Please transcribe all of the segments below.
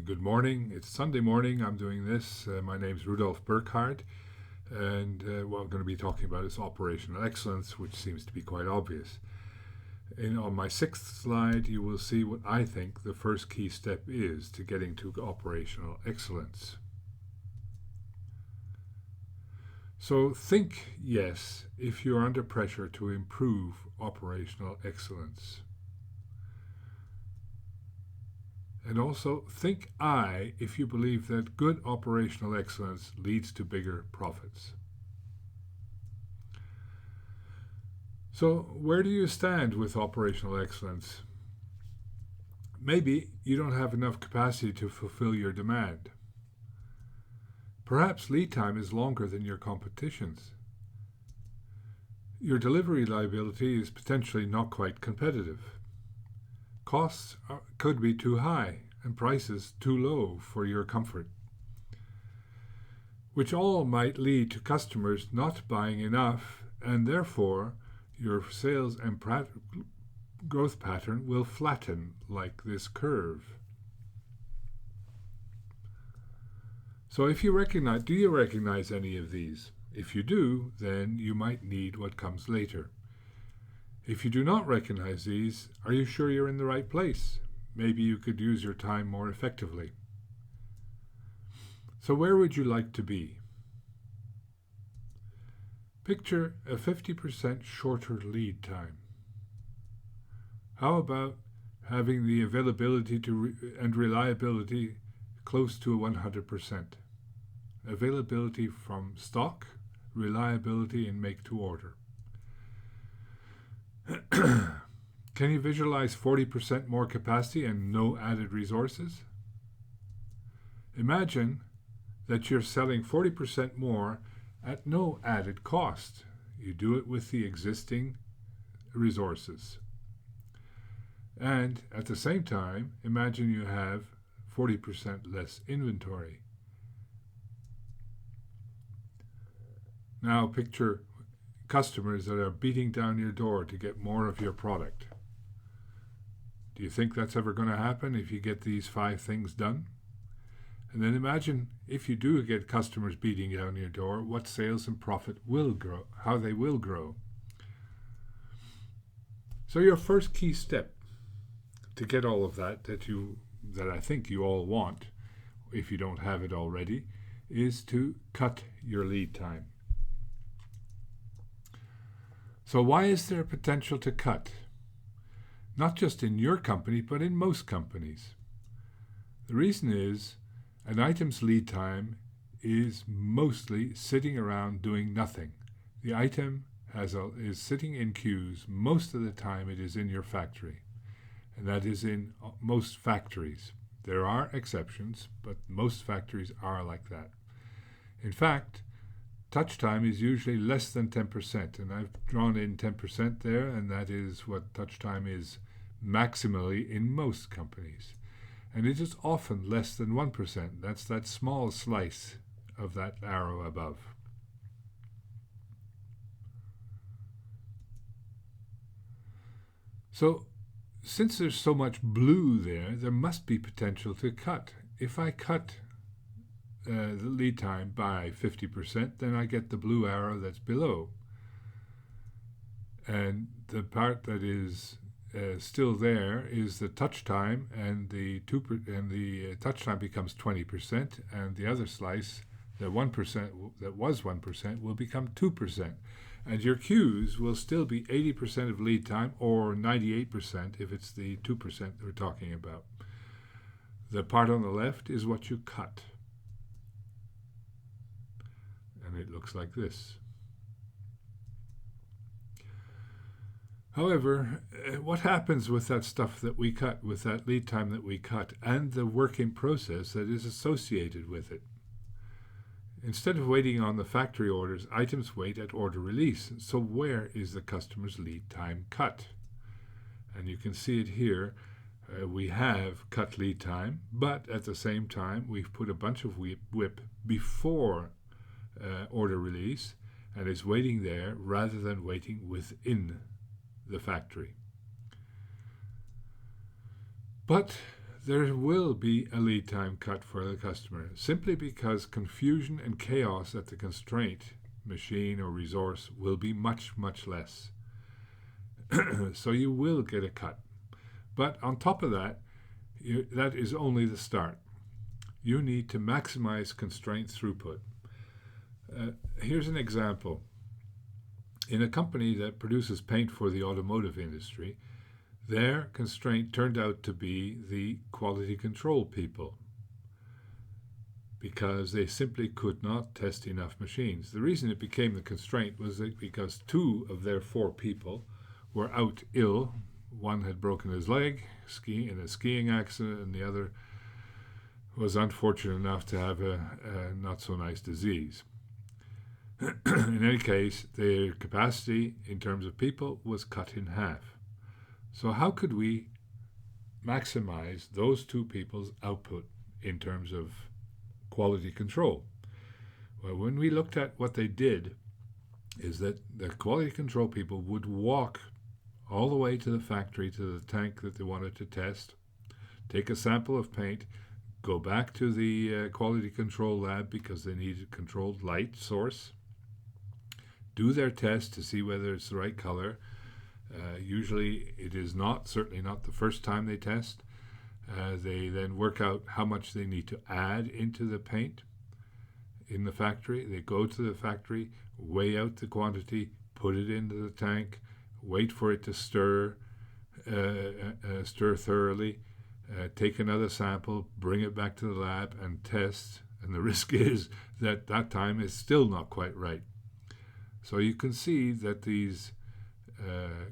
Good morning. It's Sunday morning. I'm doing this. My name's Rudolf Burkhardt, and what I'm going to be talking about is operational excellence, which seems to be quite obvious. On my sixth slide, you will see what I think the first key step is to getting to operational excellence. So think yes if you're under pressure to improve operational excellence. And also think I if you believe that good operational excellence leads to bigger profits. So where do you stand with operational excellence? Maybe you don't have enough capacity to fulfill your demand. Perhaps lead time is longer than your competition's. Your delivery reliability is potentially not quite competitive. Costs could be too high and prices too low for your comfort, which all might lead to customers not buying enough, and therefore your sales and growth pattern will flatten like this curve. So do you recognize any of these? If you do, then you might need what comes later. If you do not recognize these, are you sure you're in the right place? Maybe you could use your time more effectively. So where would you like to be? Picture a 50% shorter lead time. How about having the availability and reliability close to 100%? Availability from stock, reliability in make to order. Can you visualize 40% more capacity and no added resources? Imagine that you're selling 40% more at no added cost. You do it with the existing resources. And at the same time, imagine you have 40% less inventory. Now picture customers that are beating down your door to get more of your product. Do you think that's ever going to happen if you get these 5 things done? And then imagine if you do get customers beating down your door, what sales and profit will grow, how they will grow. So your first key step to get all of that I think you all want, if you don't have it already, is to cut your lead time. So why is there potential to cut? Not just in your company, but in most companies. The reason is an item's lead time is mostly sitting around doing nothing. The item is sitting in queues. Most of the time it is in your factory, and that is in most factories. There are exceptions, but most factories are like that. In fact, touch time is usually less than 10%, and I've drawn in 10% there, and that is what touch time is maximally in most companies. And it is often less than 1%. That's that small slice of that arrow above. So, since there's so much blue there must be potential to cut. If I cut the lead time by 50%, then I get the blue arrow that's below. And the part that is still there is the touch time, and the touch time becomes 20%, and the other slice, the 1% that was 1%, will become 2%. And your queues will still be 80% of lead time, or 98% if it's the 2% that we're talking about. The part on the left is what you cut. And it looks like this. However, what happens with that stuff that we cut, with that lead time that we cut, and the work in process that is associated with it? Instead of waiting on the factory orders, items wait at order release. So where is the customer's lead time cut? And you can see it here. We have cut lead time, but at the same time, we've put a bunch of WIP before order release, and it's waiting there rather than waiting within the factory. But There will be a lead time cut for the customer simply because confusion and chaos at the constraint machine or resource will be much, much less. So you will get a cut. But on top of that, that is only the start. You need to maximize constraint throughput. Here's an example. In a company that produces paint for the automotive industry, their constraint turned out to be the quality control people because they simply could not test enough machines. The reason it became the constraint was that because 2 of their 4 people were out ill. One had broken his leg in a skiing accident, and the other was unfortunate enough to have a not so nice disease. In any case, their capacity in terms of people was cut in half. So how could we maximize those 2 people's output in terms of quality control? Well, when we looked at what they did, is that the quality control people would walk all the way to the factory, to the tank that they wanted to test, take a sample of paint, go back to the quality control lab because they needed controlled light source, do their test to see whether it's the right color. Usually it is not, certainly not the first time they test. They then work out how much they need to add into the paint in the factory. They go to the factory, weigh out the quantity, put it into the tank, wait for it to stir thoroughly, take another sample, bring it back to the lab and test. And the risk is that that time is still not quite right. So you can see that these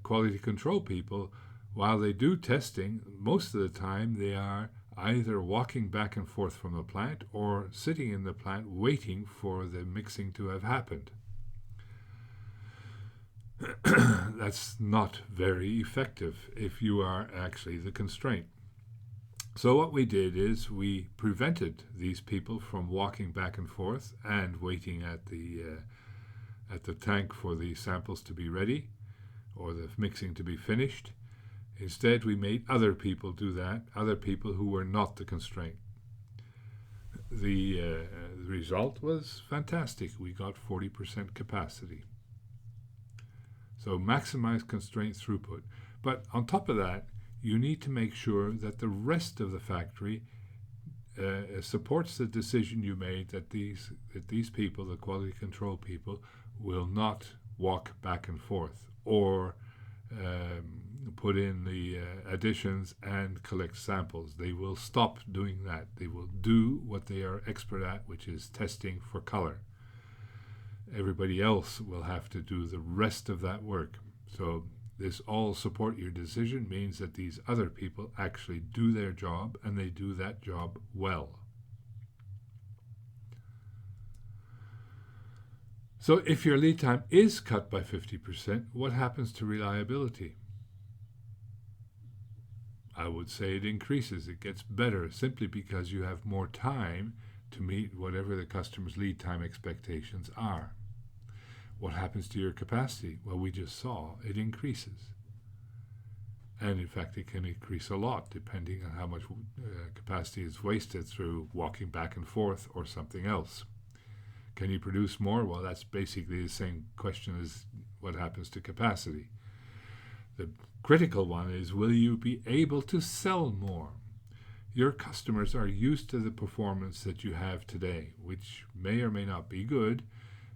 quality control people, while they do testing, most of the time they are either walking back and forth from the plant or sitting in the plant waiting for the mixing to have happened. That's not very effective if you are actually the constraint. So what we did is we prevented these people from walking back and forth and waiting at the tank for the samples to be ready or the mixing to be finished. Instead, we made other people do that, other people who were not the constraint. The result was fantastic. We got 40% capacity. So maximize constraint throughput. But on top of that, you need to make sure that the rest of the factory supports the decision you made that these people, the quality control people, will not walk back and forth or put in the additions and collect samples. They will stop doing that. They will do what they are expert at, which is testing for color. Everybody else will have to do the rest of that work. So this all support your decision means that these other people actually do their job, and they do that job well. So if your lead time is cut by 50%, what happens to reliability? I would say it increases. It gets better simply because you have more time to meet whatever the customer's lead time expectations are. What happens to your capacity? Well, we just saw it increases. And in fact, it can increase a lot depending on how much capacity is wasted through walking back and forth or something else. Can you produce more? Well, that's basically the same question as what happens to capacity. The critical one is, will you be able to sell more? Your customers are used to the performance that you have today, which may or may not be good,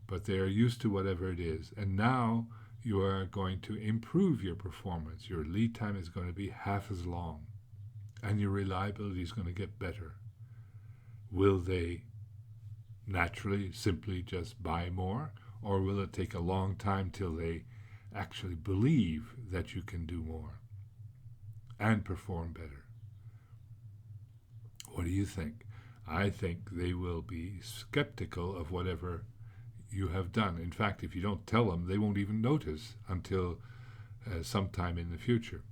but they are used to whatever it is. And now you are going to improve your performance. Your lead time is going to be half as long, and your reliability is going to get better. Will they naturally simply just buy more, or will it take a long time till they actually believe that you can do more and perform better? What do you think? I think they will be skeptical of whatever you have done. In fact, if you don't tell them, they won't even notice until sometime in the future.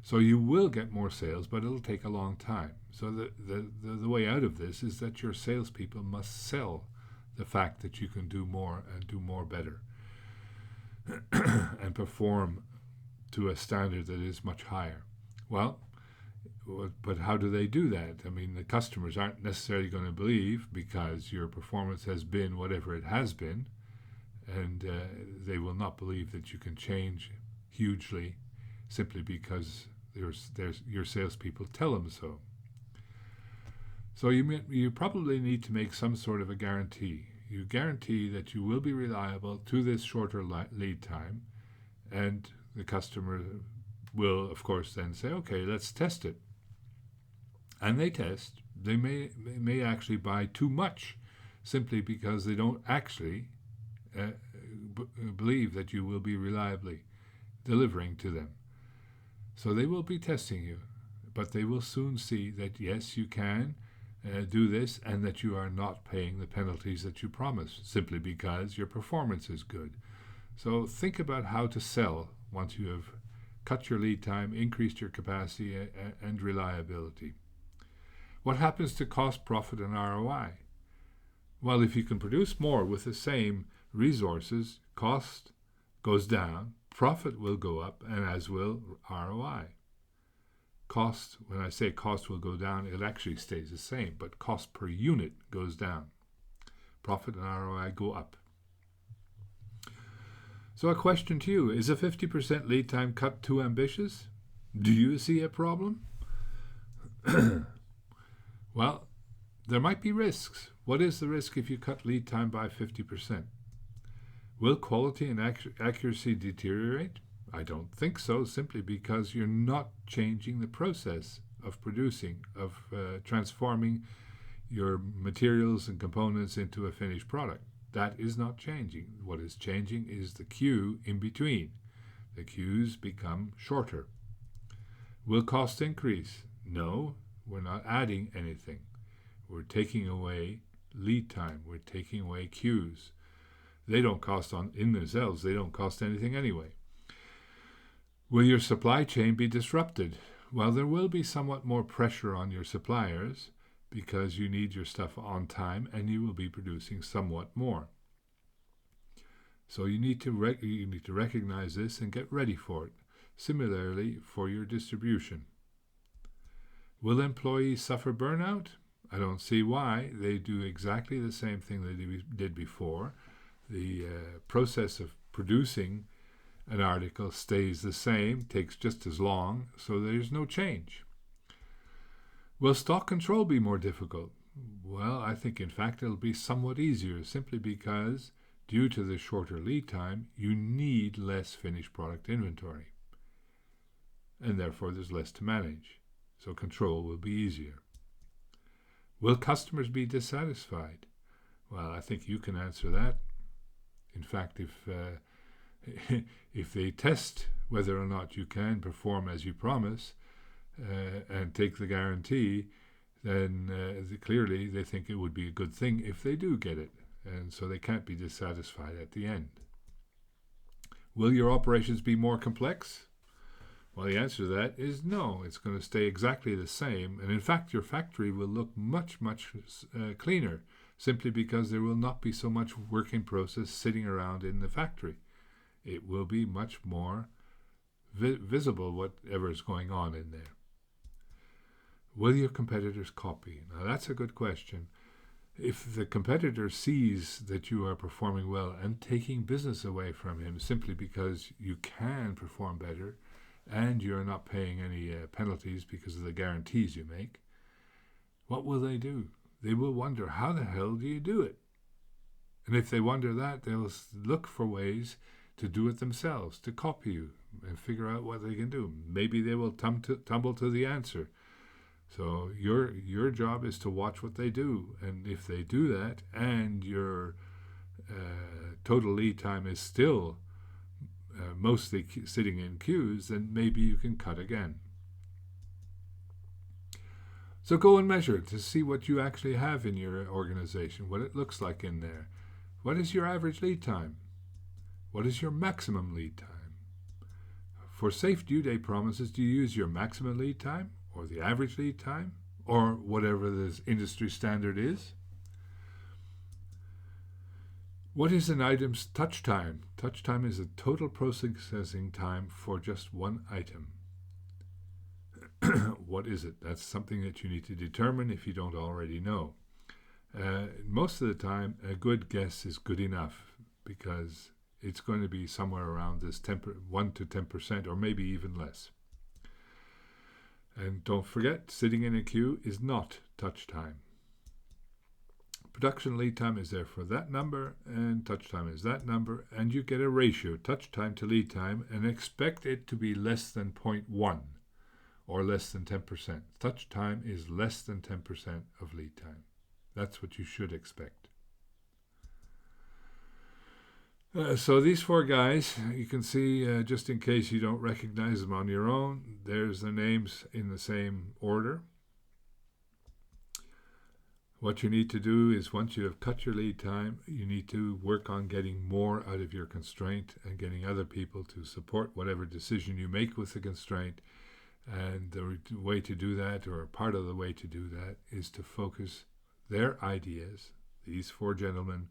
So you will get more sales, but it'll take a long time. So the way out of this is that your salespeople must sell the fact that you can do more and do more better and perform to a standard that is much higher. Well, But how do they do that? I mean, the customers aren't necessarily going to believe because your performance has been whatever it has been, and they will not believe that you can change hugely simply because your salespeople tell them so. So you probably need to make some sort of a guarantee. You guarantee that you will be reliable to this shorter lead time, and the customer will, of course, then say, okay, let's test it. And they test. They may actually buy too much simply because they don't actually believe that you will be reliably delivering to them. So they will be testing you, but they will soon see that yes, you can do this and that you are not paying the penalties that you promised simply because your performance is good. So think about how to sell once you have cut your lead time, increased your capacity and reliability. What happens to cost, profit, and ROI? Well, if you can produce more with the same resources, cost goes down, profit will go up, and as will ROI. Cost, when I say cost will go down, it actually stays the same, but cost per unit goes down. Profit and ROI go up. So a question to you, is a 50% lead time cut too ambitious? Do you see a problem? Well, there might be risks. What is the risk if you cut lead time by 50%? Will quality and accuracy deteriorate? I don't think so, simply because you're not changing the process of producing, of transforming your materials and components into a finished product. That is not changing. What is changing is the queue in between. The queues become shorter. Will cost increase? No, we're not adding anything. We're taking away lead time. We're taking away queues. They don't cost in themselves. They don't cost anything anyway. Will your supply chain be disrupted? Well, there will be somewhat more pressure on your suppliers because you need your stuff on time and you will be producing somewhat more. So you need to recognize this and get ready for it. Similarly, for your distribution. Will employees suffer burnout? I don't see why. They do exactly the same thing they did before. The process of producing an article stays the same, takes just as long, so there's no change. Will stock control be more difficult? Well, I think in fact it'll be somewhat easier, simply because due to the shorter lead time, you need less finished product inventory. And therefore there's less to manage. So control will be easier. Will customers be dissatisfied? Well, I think you can answer that. In fact, if they test whether or not you can perform as you promise and take the guarantee, then clearly they think it would be a good thing if they do get it. And so they can't be dissatisfied at the end. Will your operations be more complex? Well, the answer to that is no. It's going to stay exactly the same. And in fact, your factory will look much, much cleaner, simply because there will not be so much work in process sitting around in the factory. It will be much more visible whatever is going on in there. Will your competitors copy? Now, that's a good question. If the competitor sees that you are performing well and taking business away from him simply because you can perform better and you're not paying any penalties because of the guarantees you make, what will they do? They will wonder, how the hell do you do it? And if they wonder that, they'll look for ways to do it themselves, to copy you and figure out what they can do. Maybe they will tumble to the answer. So your job is to watch what they do. And if they do that and your total lead time is still mostly sitting in queues, then maybe you can cut again. So go and measure to see what you actually have in your organization, what it looks like in there. What is your average lead time? What is your maximum lead time? For safe due date promises, do you use your maximum lead time or the average lead time or whatever the industry standard is? What is an item's touch time? Touch time is the total processing time for just one item. What is it? That's something that you need to determine if you don't already know. Most of the time, a good guess is good enough because it's going to be somewhere around this 1 to 10%, or maybe even less. And don't forget, sitting in a queue is not touch time. Production lead time is there for that number, and touch time is that number, and you get a ratio, touch time to lead time, and expect it to be less than 0.1 or less than 10%. Touch time is less than 10% of lead time. That's what you should expect. So these 4 guys, you can see, just in case you don't recognize them on your own, there's the names in the same order. What you need to do is, once you have cut your lead time, you need to work on getting more out of your constraint and getting other people to support whatever decision you make with the constraint. And the way to do that, or part of the way to do that, is to focus their ideas, these 4 gentlemen,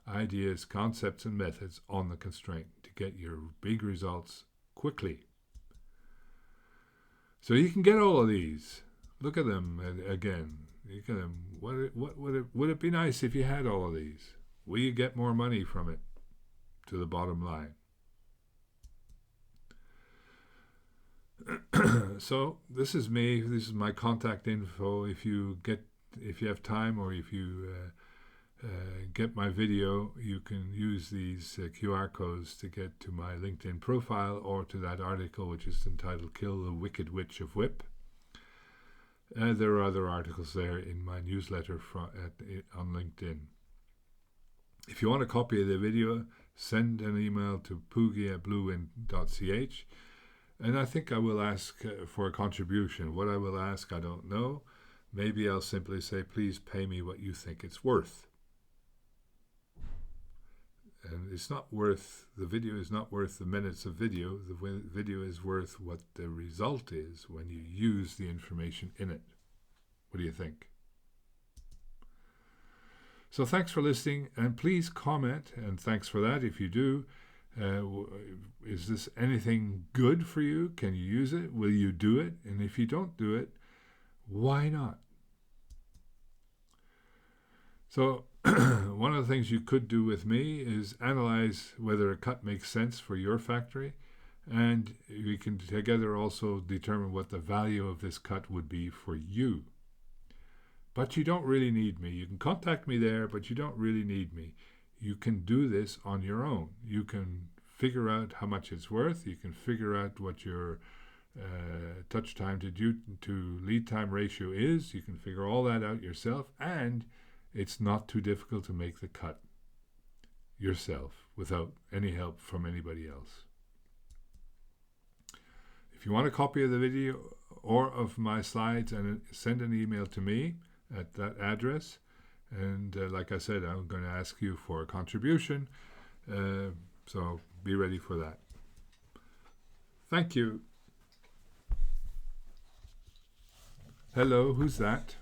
ideas, concepts, and methods on the constraint to get your big results quickly. So you can get all of these. Look at them again. You can. Would it be nice if you had all of these? Will you get more money from it? To the bottom line. So this is me. This is my contact info. If you have time, or if you get my video, you can use these QR codes to get to my LinkedIn profile or to that article which is entitled "Kill the Wicked Witch of WIP." There are other articles there in my newsletter on LinkedIn. If you want a copy of the video, send an email to poogie@bluewind.ch, and I think I will ask for a contribution. What I will ask, I don't know. Maybe I'll simply say, please pay me what you think it's worth. And it's not worth, the video is not worth the minutes of video. The video is worth what the result is when you use the information in it. What do you think? So thanks for listening, and please comment, and thanks for that if you do. Is this anything good for you? Can you use it? Will you do it? And if you don't do it, why not? So one of the things you could do with me is analyze whether a cut makes sense for your factory, and we can together also determine what the value of this cut would be for you. But you don't really need me. You can contact me there, but you don't really need me. You can do this on your own. You can figure out how much it's worth. You can figure out what your touch time to lead time ratio is. You can figure all that out yourself, and it's not too difficult to make the cut yourself without any help from anybody else. If you want a copy of the video or of my slides, and send an email to me at that address. And like I said, I'm going to ask you for a contribution. So be ready for that. Thank you. Hello, who's that?